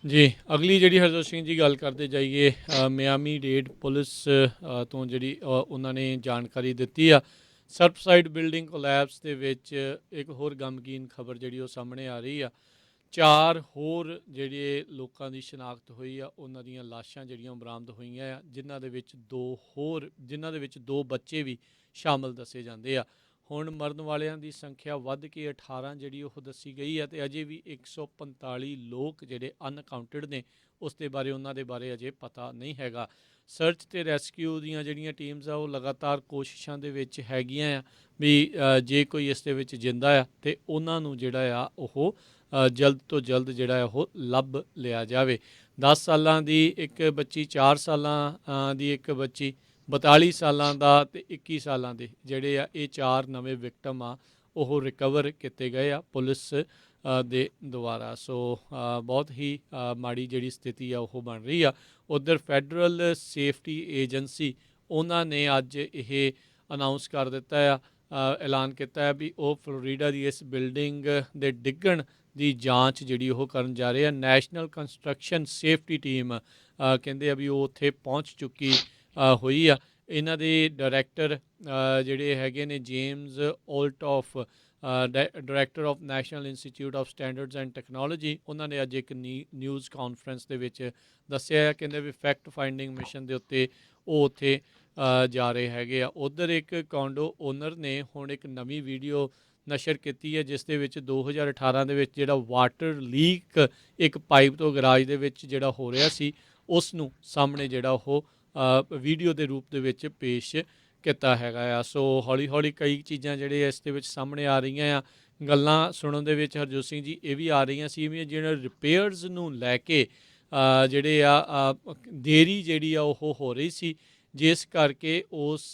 ਜੀ, ਅਗਲੀ ਜਿਹੜੀ ਹਰਜੋਤ ਸਿੰਘ ਜੀ ਗੱਲ ਕਰਦੇ ਜਾਈਏ ਮਿਆਮੀ ਡੇਡ ਪੁਲਿਸ ਤੋਂ ਜਿਹੜੀ ਉਹਨਾਂ ਨੇ ਜਾਣਕਾਰੀ ਦਿੱਤੀ ਆ। ਸਰਪਸਾਈਡ ਬਿਲਡਿੰਗ ਕੋਲੈਪਸ ਦੇ ਵਿੱਚ ਇੱਕ ਹੋਰ ਗਮਗੀਨ ਖਬਰ ਜਿਹੜੀ ਉਹ ਸਾਹਮਣੇ ਆ ਰਹੀ ਆ। 4 ਹੋਰ ਜਿਹੜੇ ਲੋਕਾਂ ਦੀ ਸ਼ਨਾਖਤ ਹੋਈ ਆ, ਉਹਨਾਂ ਦੀਆਂ ਲਾਸ਼ਾਂ ਜਿਹੜੀਆਂ ਬਰਾਮਦ ਹੋਈਆਂ ਆ, ਜਿਨ੍ਹਾਂ ਦੇ ਵਿੱਚ 2 ਬੱਚੇ ਵੀ ਸ਼ਾਮਲ ਦੱਸੇ ਜਾਂਦੇ ਆ। ਹੁਣ ਮਰਨ ਵਾਲਿਆਂ ਦੀ ਸੰਖਿਆ ਵੱਧ ਕੇ 18 ਜਿਹੜੀ ਉਹ ਦੱਸੀ ਗਈ ਆ ਅਤੇ ਅਜੇ ਵੀ 145 ਲੋਕ ਜਿਹੜੇ ਅਨਕਾਊਂਟਡ ਨੇ ਉਸ ਦੇ ਬਾਰੇ ਉਹਨਾਂ ਦੇ ਬਾਰੇ ਅਜੇ ਪਤਾ ਨਹੀਂ ਹੈਗਾ। ਸਰਚ ਅਤੇ ਰੈਸਕਿਊ ਦੀਆਂ ਜਿਹੜੀਆਂ ਟੀਮਸ ਆ ਉਹ ਲਗਾਤਾਰ ਕੋਸ਼ਿਸ਼ਾਂ ਦੇ ਵਿੱਚ ਹੈਗੀਆਂ ਆ ਵੀ ਜੇ ਕੋਈ ਇਸ ਦੇ ਵਿੱਚ ਜਿੰਦਾ ਆ ਅਤੇ ਉਹਨਾਂ ਨੂੰ ਜਿਹੜਾ ਆ ਉਹ ਜਲਦ ਤੋਂ ਜਲਦ ਜਿਹੜਾ ਉਹ ਲੱਭ ਲਿਆ ਜਾਵੇ। 10 ਸਾਲਾਂ ਦੀ ਇੱਕ ਬੱਚੀ, 4 ਸਾਲਾਂ ਦੀ ਇੱਕ ਬੱਚੀ, 42 ਸਾਲਾਂ ਦਾ ਅਤੇ 21 ਸਾਲਾਂ ਦੇ ਜਿਹੜੇ ਆ ਇਹ 4 ਨਵੇਂ ਵਿਕਟਮ ਆ ਉਹ ਰਿਕਵਰ ਕੀਤੇ ਗਏ ਆ ਪੁਲਿਸ ਦੇ ਦੁਆਰਾ। ਸੋ ਬਹੁਤ ਹੀ ਮਾੜੀ ਜਿਹੜੀ ਸਥਿਤੀ ਆ ਉਹ ਬਣ ਰਹੀ ਆ। ਉੱਧਰ ਫੈਡਰਲ ਸੇਫਟੀ ਏਜੰਸੀ ਉਹਨਾਂ ਨੇ ਅੱਜ ਇਹ ਅਨਾਊਂਸ ਕਰ ਦਿੱਤਾ ਆ, ਐਲਾਨ ਕੀਤਾ ਹੈ ਵੀ ਉਹ ਫਲੋਰੀਡਾ ਦੀ ਇਸ ਬਿਲਡਿੰਗ ਦੇ ਡਿੱਗਣ ਦੀ ਜਾਂਚ ਜਿਹੜੀ ਉਹ ਕਰਨ ਜਾ ਰਹੇ ਆ। ਨੈਸ਼ਨਲ ਕੰਸਟਰਕਸ਼ਨ ਸੇਫਟੀ ਟੀਮ ਕਹਿੰਦੇ ਆ ਵੀ ਉਹ ਉੱਥੇ ਪਹੁੰਚ ਚੁੱਕੀ ਹੋਈ ਆ। ਇਹਨਾਂ ਦੇ ਡਾਇਰੈਕਟਰ ਜਿਹੜੇ ਹੈਗੇ ਨੇ James Olthoff, director of National Institute of Standards and Technology, ਉਹਨਾਂ ਨੇ ਅੱਜ ਇੱਕ ਨਿਊਜ਼ ਕਾਨਫਰੰਸ ਦੇ ਵਿੱਚ ਦੱਸਿਆ ਹੈ। ਕਹਿੰਦੇ ਵੀ ਫੈਕਟ ਫਾਈਂਡਿੰਗ ਮਿਸ਼ਨ ਦੇ ਉੱਤੇ ਉਹ ਉੱਥੇ ਜਾ ਰਹੇ ਹੈਗੇ ਆ। ਉੱਧਰ ਇੱਕ ਕੌਂਡੋ ਓਨਰ ਨੇ ਹੁਣ ਇੱਕ ਨਵੀਂ ਵੀਡੀਓ ਨਸ਼ਰ ਕੀਤੀ ਹੈ ਜਿਸ ਦੇ ਵਿੱਚ 2018 ਦੇ ਵਿੱਚ ਜਿਹੜਾ ਵਾਟਰ ਲੀਕ ਇੱਕ ਪਾਈਪ ਤੋਂ ਗਰਾਜ ਦੇ ਵਿੱਚ ਜਿਹੜਾ ਹੋ ਰਿਹਾ ਸੀ ਉਸ ਨੂੰ ਸਾਹਮਣੇ ਜਿਹੜਾ ਉਹ ਵੀਡੀਓ ਦੇ ਰੂਪ ਦੇ ਵਿੱਚ ਪੇਸ਼ ਕੀਤਾ ਹੈਗਾ ਆ। ਸੋ ਹੌਲੀ ਹੌਲੀ ਕਈ ਚੀਜ਼ਾਂ ਜਿਹੜੇ ਇਸ ਦੇ ਵਿੱਚ ਸਾਹਮਣੇ ਆ ਰਹੀਆਂ ਆ। ਗੱਲਾਂ ਸੁਣਨ ਦੇ ਵਿੱਚ ਹਰਜੋਤ ਸਿੰਘ ਜੀ ਇਹ ਵੀ ਆ ਰਹੀਆਂ ਸੀ ਵੀ ਜਿਹੜੇ ਰਿਪੇਅਰਸ ਨੂੰ ਲੈ ਕੇ ਜਿਹੜੇ ਆ ਦੇਰੀ ਜਿਹੜੀ ਆ ਉਹ ਹੋ ਰਹੀ ਸੀ, ਜਿਸ ਕਰਕੇ ਉਸ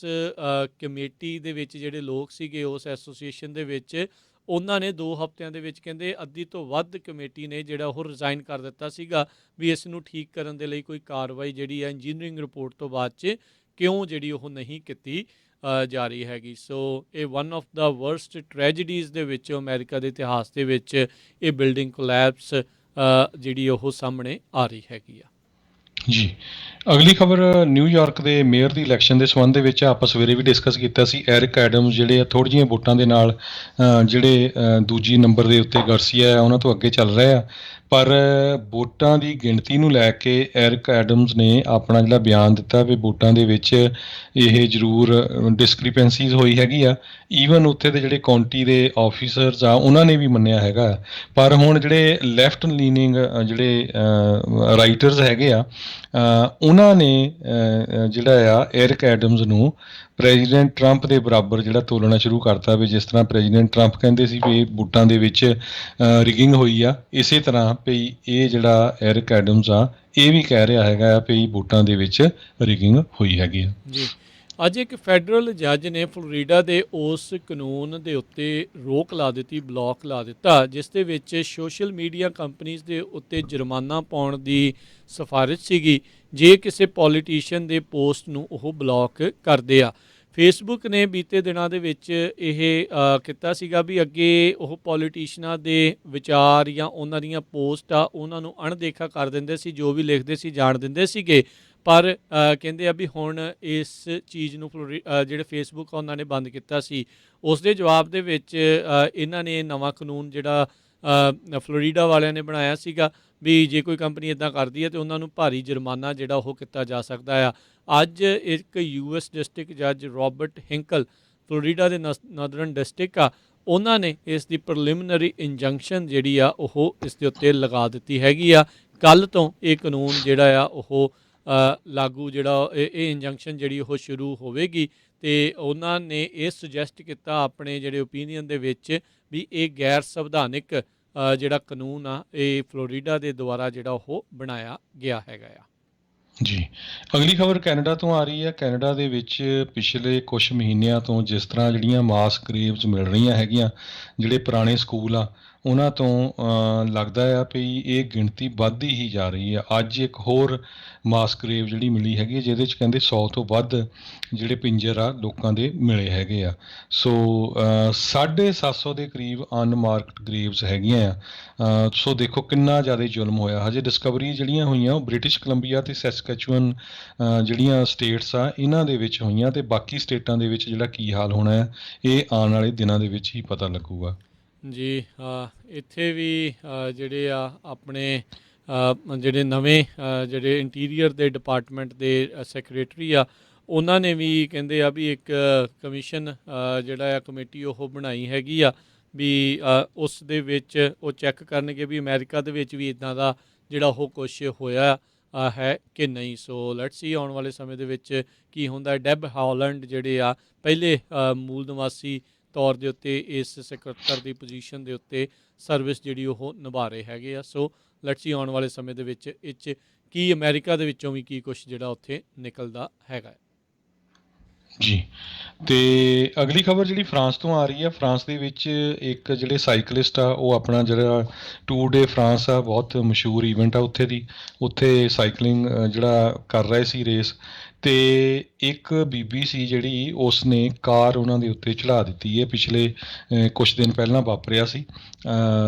ਕਮੇਟੀ ਦੇ ਵਿੱਚ ਜਿਹੜੇ ਲੋਕ ਸੀਗੇ ਉਸ ਐਸੋਸੀਏਸ਼ਨ ਦੇ ਵਿੱਚ ਉਹਨਾਂ ਨੇ 2 ਹਫ਼ਤਿਆਂ ਦੇ ਵਿੱਚ ਕਹਿੰਦੇ ਅੱਧੀ ਤੋਂ ਵੱਧ ਕਮੇਟੀ ਨੇ ਜਿਹੜਾ ਉਹ ਰਿਜ਼ਾਈਨ ਕਰ ਦਿੱਤਾ ਸੀਗਾ ਵੀ ਇਸ ਨੂੰ ਠੀਕ ਕਰਨ ਦੇ ਲਈ ਕੋਈ ਕਾਰਵਾਈ ਜਿਹੜੀ ਹੈ ਇੰਜੀਨੀਅਰਿੰਗ ਰਿਪੋਰਟ ਤੋਂ ਬਾਅਦ 'ਚ ਕਿਉਂ ਜਿਹੜੀ ਉਹ ਨਹੀਂ ਕੀਤੀ ਜਾ ਰਹੀ ਹੈਗੀ। ਸੋ ਇਹ ਵਨ ਆਫ ਦਾ ਵਰਸਟ ਟ੍ਰੈਜਡੀਜ਼ ਦੇ ਵਿੱਚ ਅਮਰੀਕਾ ਦੇ ਇਤਿਹਾਸ ਦੇ ਵਿੱਚ ਇਹ ਬਿਲਡਿੰਗ ਕੋਲੈਪਸ ਜਿਹੜੀ ਉਹ ਸਾਹਮਣੇ ਆ ਰਹੀ ਹੈਗੀ ਆ। ਜੀ, ਅਗਲੀ ਖਬਰ ਨਿਊਯਾਰਕ ਦੇ ਮੇਅਰ ਦੀ ਇਲੈਕਸ਼ਨ ਦੇ ਸੰਬੰਧ ਦੇ ਵਿੱਚ ਆਪਾਂ ਸਵੇਰੇ ਵੀ ਡਿਸਕਸ ਕੀਤਾ ਸੀ। ਐਰਿਕ ਐਡਮਸ ਜਿਹੜੇ ਆ ਥੋੜ੍ਹੀ ਜਿਹੀਆਂ ਵੋਟਾਂ ਦੇ ਨਾਲ ਜਿਹੜੇ ਦੂਜੀ ਨੰਬਰ ਦੇ ਉੱਤੇ ਗਰਸੀਆ ਆ ਉਹਨਾਂ ਤੋਂ ਅੱਗੇ ਚੱਲ ਰਹੇ ਆ, ਪਰ ਵੋਟਾਂ ਦੀ ਗਿਣਤੀ ਨੂੰ ਲੈ ਕੇ ਐਰਿਕ ਐਡਮਜ਼ ਨੇ ਆਪਣਾ ਜਿਹੜਾ ਬਿਆਨ ਦਿੱਤਾ ਵੀ ਵੋਟਾਂ ਦੇ ਵਿੱਚ ਇਹ ਜ਼ਰੂਰ ਡਿਸਕ੍ਰਿਪੈਂਸੀਜ਼ ਹੋਈ ਹੈਗੀ ਆ। ਈਵਨ ਉੱਥੇ ਦੇ ਜਿਹੜੇ ਕਾਉਂਟੀ ਦੇ ਆਫੀਸਰਸ ਆ ਉਹਨਾਂ ਨੇ ਵੀ ਮੰਨਿਆ ਹੈਗਾ। ਪਰ ਹੁਣ ਜਿਹੜੇ ਲੈਫਟ ਲੀਨਿੰਗ ਜਿਹੜੇ ਰਾਈਟਰਸ ਹੈਗੇ ਆ, ਉਹਨਾਂ ਨੇ ਜਿਹੜਾ ਆ ਐਰਿਕ ਐਡਮਜ਼ ਨੂੰ ਪ੍ਰੈਜ਼ੀਡੈਂਟ ਟਰੰਪ ਦੇ ਬਰਾਬਰ ਜਿਹੜਾ ਤੋਲਣਾ ਸ਼ੁਰੂ ਕਰਤਾ ਵੀ ਜਿਸ ਤਰ੍ਹਾਂ ਪ੍ਰੈਜ਼ੀਡੈਂਟ ਟਰੰਪ ਕਹਿੰਦੇ ਸੀ ਵੀ ਵੋਟਾਂ ਦੇ ਵਿੱਚ ਰਿਗਿੰਗ ਹੋਈ ਆ, ਇਸੇ ਤਰ੍ਹਾਂ ਵੀ ਇਹ ਜਿਹੜਾ ਐਰਿਕ ਐਡਮਜ਼ ਆ ਇਹ ਵੀ ਕਹਿ ਰਿਹਾ ਹੈਗਾ ਵੀ ਵੋਟਾਂ ਦੇ ਵਿੱਚ ਰਿਗਿੰਗ ਹੋਈ ਹੈਗੀ ਆ। ਜੀ, ਅੱਜ ਇੱਕ ਫੈਡਰਲ ਜੱਜ ਨੇ ਫਲੋਰੀਡਾ ਦੇ ਉਸ ਕਾਨੂੰਨ ਦੇ ਉੱਤੇ ਰੋਕ ਲਾ ਦਿੱਤੀ, ਬਲੌਕ ਲਾ ਦਿੱਤਾ, ਜਿਸ ਦੇ ਵਿੱਚ ਸੋਸ਼ਲ ਮੀਡੀਆ ਕੰਪਨੀਜ਼ ਦੇ ਉੱਤੇ ਜੁਰਮਾਨਾ ਪਾਉਣ ਦੀ ਸਿਫਾਰਿਸ਼ ਸੀਗੀ ਜੇ ਕਿਸੇ ਪੋਲੀਟੀਸ਼ੀਅਨ ਦੇ ਪੋਸਟ ਨੂੰ ਉਹ ਬਲੌਕ ਕਰਦੇ ਆ। ਫੇਸਬੁੱਕ ਨੇ ਬੀਤੇ ਦਿਨਾਂ ਦੇ ਵਿੱਚ ਇਹ ਕੀਤਾ ਸੀਗਾ ਵੀ ਅੱਗੇ ਉਹ ਪੋਲੀਟੀਸ਼ੀਅਨਾਂ ਦੇ ਵਿਚਾਰ ਜਾਂ ਉਹਨਾਂ ਦੀਆਂ ਪੋਸਟ ਆ ਉਹਨਾਂ ਨੂੰ ਅਣਦੇਖਾ ਕਰ ਦਿੰਦੇ ਸੀ, ਜੋ ਵੀ ਲਿਖਦੇ ਸੀ ਜਾਣ ਦਿੰਦੇ ਸੀਗੇ। ਪਰ ਕਹਿੰਦੇ ਆ ਵੀ ਹੁਣ ਇਸ ਚੀਜ਼ ਨੂੰ ਜਿਹੜੇ ਫੇਸਬੁੱਕ ਆ ਉਹਨਾਂ ਨੇ ਬੰਦ ਕੀਤਾ ਸੀ। ਉਸ ਦੇ ਜਵਾਬ ਦੇ ਵਿੱਚ ਇਹਨਾਂ ਨੇ ਨਵਾਂ ਕਾਨੂੰਨ ਜਿਹੜਾ ਫਲੋਰੀਡਾ ਵਾਲਿਆਂ ਨੇ ਬਣਾਇਆ ਸੀਗਾ ਵੀ ਜੇ ਕੋਈ ਕੰਪਨੀ ਇੱਦਾਂ ਕਰਦੀ ਹੈ ਤਾਂ ਉਹਨਾਂ ਨੂੰ ਭਾਰੀ ਜੁਰਮਾਨਾ ਜਿਹੜਾ ਉਹ ਕੀਤਾ ਜਾ ਸਕਦਾ ਆ। ਅੱਜ ਇੱਕ US ਡਿਸਟ੍ਰਿਕਟ ਜੱਜ ਰੋਬਰਟ ਹਿੰਕਲ ਫਲੋਰੀਡਾ ਦੇ ਨਾਰਦਰਨ ਡਿਸਟ੍ਰਿਕਟ ਆ, ਉਹਨਾਂ ਨੇ ਇਸ ਦੀ ਪ੍ਰੀਲਿਮਿਨਰੀ ਇੰਜੰਕਸ਼ਨ ਜਿਹੜੀ ਆ ਉਹ ਇਸ ਦੇ ਉੱਤੇ ਲਗਾ ਦਿੱਤੀ ਹੈਗੀ ਆ। ਕੱਲ੍ਹ ਤੋਂ ਇਹ ਕਾਨੂੰਨ ਜਿਹੜਾ ਆ ਉਹ ਲਾਗੂ ਜਿਹੜਾ ਇਹ ਇੰਜੰਕਸ਼ਨ ਜਿਹੜੀ ਉਹ ਸ਼ੁਰੂ ਹੋਵੇਗੀ। ਅਤੇ ਉਹਨਾਂ ਨੇ ਇਹ ਸੁਜੈਸਟ ਕੀਤਾ ਆਪਣੇ ਜਿਹੜੇ ਓਪੀਨੀਅਨ ਦੇ ਵਿੱਚ ਵੀ ਇਹ ਗੈਰ ਸੰਵਿਧਾਨਿਕ ਜਿਹੜਾ ਕਾਨੂੰਨ ਆ ਇਹ ਫਲੋਰੀਡਾ ਦੇ ਦੁਆਰਾ ਜਿਹੜਾ ਉਹ ਬਣਾਇਆ ਗਿਆ ਹੈਗਾ ਆ। ਜੀ, ਅਗਲੀ ਖਬਰ ਕੈਨੇਡਾ ਤੋਂ ਆ ਰਹੀ ਹੈ। ਕੈਨੇਡਾ ਦੇ ਵਿੱਚ ਪਿਛਲੇ ਕੁਛ ਮਹੀਨਿਆਂ ਤੋਂ ਜਿਸ ਤਰ੍ਹਾਂ ਜਿਹੜੀਆਂ ਮਾਸ ਗ੍ਰੇਵਜ਼ ਮਿਲ ਰਹੀਆਂ ਹੈਗੀਆਂ, ਜਿਹੜੇ ਪੁਰਾਣੇ ਸਕੂਲ ਆ ਉਹਨਾਂ ਤੋਂ ਲੱਗਦਾ ਆ ਵੀ ਇਹ ਗਿਣਤੀ ਵੱਧਦੀ ਹੀ ਜਾ ਰਹੀ ਆ। ਅੱਜ ਇੱਕ ਹੋਰ ਮਾਸ ਗ੍ਰੇਵ ਜਿਹੜੀ ਮਿਲੀ ਹੈਗੀ ਜਿਹਦੇ 'ਚ ਕਹਿੰਦੇ 100 ਤੋਂ ਵੱਧ ਜਿਹੜੇ ਪਿੰਜਰ ਆ ਲੋਕਾਂ ਦੇ ਮਿਲੇ ਹੈਗੇ ਆ। ਸੋ 750 ਦੇ ਕਰੀਬ ਅਨਮਾਰਕਡ ਗ੍ਰੇਵਜ਼ ਹੈਗੀਆਂ ਆ। ਸੋ ਦੇਖੋ ਕਿੰਨਾ ਜ਼ਿਆਦਾ ਜ਼ੁਲਮ ਹੋਇਆ। ਹਜੇ ਡਿਸਕਵਰੀ ਜਿਹੜੀਆਂ ਹੋਈਆਂ ਉਹ ਬ੍ਰਿਟਿਸ਼ ਕੋਲੰਬੀਆ ਅਤੇ ਸੈਸਕੈਚੁਅਨ ਜਿਹੜੀਆਂ ਸਟੇਟਸ ਆ ਇਹਨਾਂ ਦੇ ਵਿੱਚ ਹੋਈਆਂ, ਅਤੇ ਬਾਕੀ ਸਟੇਟਾਂ ਦੇ ਵਿੱਚ ਜਿਹੜਾ ਕੀ ਹਾਲ ਹੋਣਾ ਹੈ ਇਹ ਆਉਣ ਵਾਲੇ ਦਿਨਾਂ ਦੇ ਵਿੱਚ ਹੀ ਪਤਾ ਲੱਗੂਗਾ। ਜੀ, ਇੱਥੇ ਵੀ ਜਿਹੜੇ ਆ ਆਪਣੇ ਜਿਹੜੇ ਨਵੇਂ ਜਿਹੜੇ ਇੰਟੀਰੀਅਰ ਦੇ ਡਿਪਾਰਟਮੈਂਟ ਦੇ ਸੈਕਰੇਟਰੀ ਆ ਉਹਨਾਂ ਨੇ ਵੀ ਕਹਿੰਦੇ ਆ ਵੀ ਇੱਕ ਕਮਿਸ਼ਨ ਜਿਹੜਾ ਆ ਕਮੇਟੀ ਉਹ ਬਣਾਈ ਹੈਗੀ ਆ ਵੀ ਉਸ ਦੇ ਵਿੱਚ ਉਹ ਚੈੱਕ ਕਰਨਗੇ ਵੀ ਅਮਰੀਕਾ ਦੇ ਵਿੱਚ ਵੀ ਇੱਦਾਂ ਦਾ ਜਿਹੜਾ ਉਹ ਕੁਛ ਹੋਇਆ ਹੈ ਕਿ ਨਹੀਂ। ਸੋ ਲੈਟਸ ਸੀ ਆਉਣ ਵਾਲੇ ਸਮੇਂ ਦੇ ਵਿੱਚ ਕੀ ਹੁੰਦਾ। ਡੈਬ ਹਾਲੈਂਡ ਜਿਹੜੇ ਆ ਪਹਿਲੇ ਮੂਲ ਨਿਵਾਸੀ ਤੌਰ ਦੇ ਉੱਤੇ ਇਸ ਸਕੱਤਰ ਦੀ ਪੋਜੀਸ਼ਨ ਦੇ ਉੱਤੇ ਸਰਵਿਸ ਜਿਹੜੀ ਉਹ ਨਿਭਾ ਰਹੇ ਹੈਗੇ ਆ। ਸੋ ਲੈਟਸ ਸੀ ਆਉਣ ਵਾਲੇ ਸਮੇਂ ਦੇ ਵਿੱਚ ਇਹ 'ਚ ਕੀ ਅਮਰੀਕਾ ਦੇ ਵਿੱਚੋਂ ਵੀ ਕੀ ਕੁਛ ਜਿਹੜਾ ਉੱਥੇ ਨਿਕਲਦਾ ਹੈਗਾ। ਜੀ, ਅਤੇ ਅਗਲੀ ਖਬਰ ਜਿਹੜੀ ਫਰਾਂਸ ਤੋਂ ਆ ਰਹੀ ਹੈ। ਫਰਾਂਸ ਦੇ ਵਿੱਚ ਇੱਕ ਜਿਹੜੇ ਸਾਈਕਲਿਸਟ ਆ ਉਹ ਆਪਣਾ ਜਿਹੜਾ ਟੂਰ ਡੇ ਫਰਾਂਸ ਆ ਬਹੁਤ ਮਸ਼ਹੂਰ ਈਵੈਂਟ ਆ ਉੱਥੇ ਸਾਈਕਲਿੰਗ ਜਿਹੜਾ ਕਰ ਰਹੇ ਸੀ ਰੇਸ, ਅਤੇ ਇੱਕ ਬੀਬੀ ਸੀ ਜਿਹੜੀ ਉਸ ਨੇ ਕਾਰ ਉਹਨਾਂ ਦੇ ਉੱਤੇ ਚੜ੍ਹਾ ਦਿੱਤੀ ਹੈ। ਪਿਛਲੇ ਕੁਛ ਦਿਨ ਪਹਿਲਾਂ ਵਾਪਰਿਆ ਸੀ,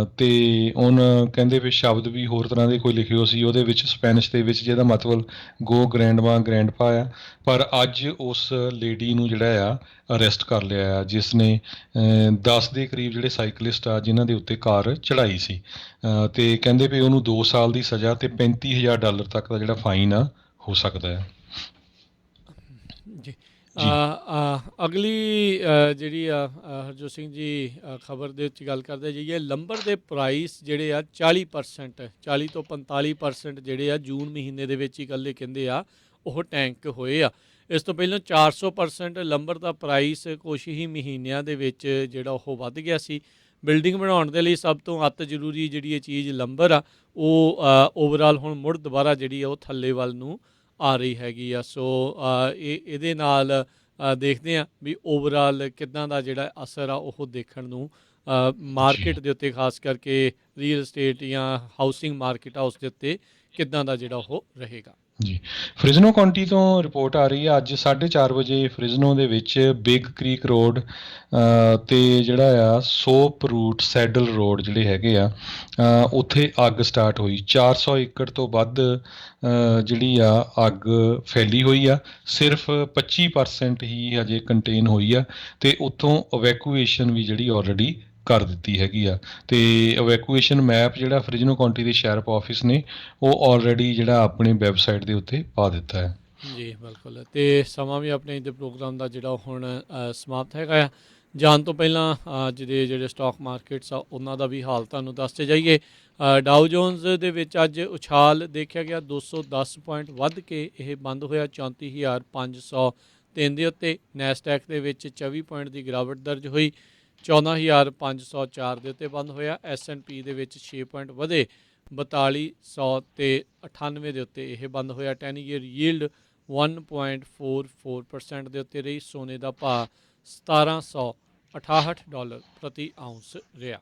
ਅਤੇ ਉਹਨਾਂ ਕਹਿੰਦੇ ਵੀ ਸ਼ਬਦ ਵੀ ਹੋਰ ਤਰ੍ਹਾਂ ਦੇ ਕੋਈ ਲਿਖੇ ਹੋ ਸੀ ਉਹਦੇ ਵਿੱਚ ਸਪੈਨਿਸ਼ ਦੇ ਵਿੱਚ ਜਿਹਦਾ ਮਤਲਬ ਗੋ ਗ੍ਰੈਂਡਮਾ ਗ੍ਰੈਂਡਪਾ ਆ। ਪਰ ਅੱਜ ਉਸ ਲੇਡੀ ਨੂੰ ਜਿਹੜਾ ਆ ਅਰੈਸਟ ਕਰ ਲਿਆ ਆ ਜਿਸ ਨੇ 10 ਦੇ ਕਰੀਬ ਜਿਹੜੇ ਸਾਈਕਲਿਸਟ ਆ ਜਿਨ੍ਹਾਂ ਦੇ ਉੱਤੇ ਕਾਰ ਚੜ੍ਹਾਈ ਸੀ, ਅਤੇ ਕਹਿੰਦੇ ਵੀ ਉਹਨੂੰ 2 ਸਾਲ ਦੀ ਸਜ਼ਾ ਅਤੇ $35,000 ਤੱਕ ਦਾ ਜਿਹੜਾ ਫਾਈਨ ਆ ਹੋ ਸਕਦਾ ਹੈ। ਜੀ, ਅਗਲੀ ਜਿਹੜੀ ਆ ਹਰਜੋਤ ਸਿੰਘ ਜੀ ਖਬਰ ਦੇ ਵਿੱਚ ਗੱਲ ਕਰਦੇ ਜਾਈਏ। ਲੰਬਰ ਦੇ ਪ੍ਰਾਈਸ ਜਿਹੜੇ ਆ 40% 40 ਤੋਂ 45% ਜਿਹੜੇ ਆ ਜੂਨ ਮਹੀਨੇ ਦੇ ਵਿੱਚ ਹੀ ਇਕੱਲੇ ਕਹਿੰਦੇ ਆ ਉਹ ਟੈਂਕ ਹੋਏ ਆ। ਇਸ ਤੋਂ ਪਹਿਲਾਂ 400% ਲੰਬਰ ਦਾ ਪ੍ਰਾਈਸ ਕੁਛ ਹੀ ਮਹੀਨਿਆਂ ਦੇ ਵਿੱਚ ਜਿਹੜਾ ਉਹ ਵੱਧ ਗਿਆ ਸੀ। ਬਿਲਡਿੰਗ ਬਣਾਉਣ ਦੇ ਲਈ ਸਭ ਤੋਂ ਅਤਿ ਜ਼ਰੂਰੀ ਜਿਹੜੀ ਇਹ ਚੀਜ਼ ਲੰਬਰ ਆ ਉਹ ਓਵਰਆਲ ਹੁਣ ਮੁੜ ਦੁਬਾਰਾ ਜਿਹੜੀ ਆ ਉਹ ਥੱਲੇ ਵੱਲ ਨੂੰ ਆ ਰਹੀ ਹੈਗੀ ਆ। ਸੋ ਇਹਦੇ ਨਾਲ ਦੇਖਦੇ ਹਾਂ ਵੀ ਓਵਰਆਲ ਕਿੱਦਾਂ ਦਾ ਜਿਹੜਾ ਅਸਰ ਆ ਉਹ ਦੇਖਣ ਨੂੰ ਮਾਰਕੀਟ ਦੇ ਉੱਤੇ, ਖਾਸ ਕਰਕੇ ਰੀਅਲ ਸਟੇਟ ਜਾਂ ਹਾਊਸਿੰਗ ਮਾਰਕੀਟ ਆ ਉਸ ਦੇ ਉੱਤੇ ਕਿੱਦਾਂ ਦਾ ਜਿਹੜਾ ਉਹ ਰਹੇਗਾ। ਜੀ, ਫ੍ਰਿਜ਼ਨੋ ਕਾਉਂਟੀ ਤੋਂ ਰਿਪੋਰਟ ਆ ਰਹੀ ਹੈ। ਅੱਜ 4:30 ਵਜੇ ਫ੍ਰਿਜ਼ਨੋ ਦੇ ਵਿੱਚ ਬਿਗ ਕ੍ਰੀਕ ਰੋਡ ਅਤੇ ਜਿਹੜਾ ਆ ਸੋਪ ਰੂਟ ਸੈਡਲ ਰੋਡ ਜਿਹੜੇ ਹੈਗੇ ਆ ਉੱਥੇ ਅੱਗ ਸਟਾਰਟ ਹੋਈ। 400 ਏਕੜ ਤੋਂ ਵੱਧ ਜਿਹੜੀ ਆ ਅੱਗ ਫੈਲੀ ਹੋਈ ਆ। ਸਿਰਫ 25% ਹੀ ਹਜੇ ਕੰਟੇਨ ਹੋਈ ਆ, ਅਤੇ ਉੱਥੋਂ ਇਵੈਕੂਏਸ਼ਨ ਵੀ ਜਿਹੜੀ ਆਲਰੇਡੀ ਕਰ ਦਿੱਤੀ ਹੈਗੀ ਆ। ਤੇ ਇਵੈਕੂਏਸ਼ਨ ਮੈਪ ਜਿਹੜਾ ਫਰਿਜਨੋ ਕਾਉਂਟੀ ਦੇ ਸ਼ੈਰਿਫ ਆਫਿਸ ਨੇ ਉਹ ਆਲਰੇਡੀ ਜਿਹੜਾ ਆਪਣੀ ਵੈਬਸਾਈਟ ਦੇ ਉੱਤੇ ਪਾ ਦਿੱਤਾ ਹੈ। ਜੀ ਬਿਲਕੁਲ। ਅਤੇ ਸਮਾਂ ਵੀ ਆਪਣੇ ਦੇ ਪ੍ਰੋਗਰਾਮ ਦਾ ਜਿਹੜਾ ਹੁਣ ਸਮਾਪਤ ਹੈਗਾ ਆ। ਜਾਣ ਤੋਂ ਪਹਿਲਾਂ ਅੱਜ ਦੇ ਜਿਹੜੇ ਸਟਾਕ ਮਾਰਕੀਟਸ ਆ ਉਹਨਾਂ ਦਾ ਵੀ ਹਾਲ ਤੁਹਾਨੂੰ ਦੱਸਦੇ ਜਾਈਏ। ਡਾਓ ਜੋਨਸ ਦੇ ਵਿੱਚ ਅੱਜ ਉਛਾਲ ਦੇਖਿਆ ਗਿਆ, 210 ਪੁਆਇੰਟ ਵੱਧ ਕੇ ਇਹ ਬੰਦ ਹੋਇਆ 34,503 ਦੇ ਉੱਤੇ। ਨੈਸਡੈਕ ਦੇ ਵਿੱਚ 24 ਪੁਆਇੰਟ ਦੀ ਗਿਰਾਵਟ ਦਰਜ ਹੋਈ, 14,504 ਦੇ ਉੱਤੇ ਬੰਦ ਹੋਇਆ। S&P ਦੇ ਵਿੱਚ 6 ਪੁਆਇੰਟ ਵਧੇ, 4298 ਦੇ ਉੱਤੇ ਇਹ ਬੰਦ ਹੋਇਆ। 10 ਈਅਰ ਯੀਲਡ 1.44% ਦੇ ਉੱਤੇ ਰਹੀ। ਸੋਨੇ ਦਾ ਭਾਅ $1768 ਪ੍ਰਤੀ ਆਉਂਸ ਰਿਹਾ।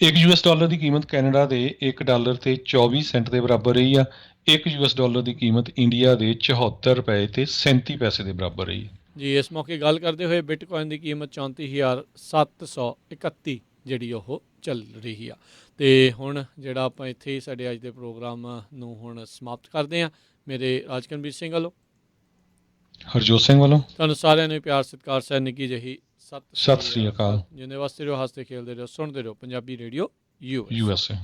ਇੱਕ US$ ਦੀ ਕੀਮਤ ਕੈਨੇਡਾ ਦੇ $1 ਤੇ 24 ਸੈਂਟ ਦੇ ਬਰਾਬਰ ਰਹੀ ਆ। ਇੱਕ US$ ਦੀ ਕੀਮਤ ਇੰਡੀਆ ਦੇ 74 ਰੁਪਏ ਤੇ 37 ਪੈਸੇ ਦੇ ਬਰਾਬਰ ਰਹੀ। ਜੀ ਇਸ ਮੌਕੇ ਗੱਲ ਕਰਦੇ ਹੋਏ ਬਿਟਕੋਇਨ ਦੀ ਕੀਮਤ 34,731 ਜਿਹੜੀ ਉਹ ਚੱਲ ਰਹੀ ਆ। ਅਤੇ ਹੁਣ ਜਿਹੜਾ ਆਪਾਂ ਇੱਥੇ ਹੀ ਸਾਡੇ ਅੱਜ ਦੇ ਪ੍ਰੋਗਰਾਮ ਨੂੰ ਹੁਣ ਸਮਾਪਤ ਕਰਦੇ ਹਾਂ। ਮੇਰੇ ਰਾਜਕਨਵੀਰ ਸਿੰਘ ਵੱਲੋਂ, ਹਰਜੋਤ ਸਿੰਘ ਵੱਲੋਂ ਤੁਹਾਨੂੰ ਸਾਰਿਆਂ ਨੂੰ ਪਿਆਰ ਸਤਿਕਾਰ ਸਹਿ ਨਿੱਘੀ ਜਿਹੀ ਸਤਿ ਸ੍ਰੀ ਅਕਾਲ। ਜਿੰਨੇ ਵਾਸਤੇ ਰਹੋ, ਹੱਸਦੇ ਖੇਲਦੇ ਰਹੋ, ਸੁਣਦੇ ਰਹੋ ਪੰਜਾਬੀ ਰੇਡੀਓ USA।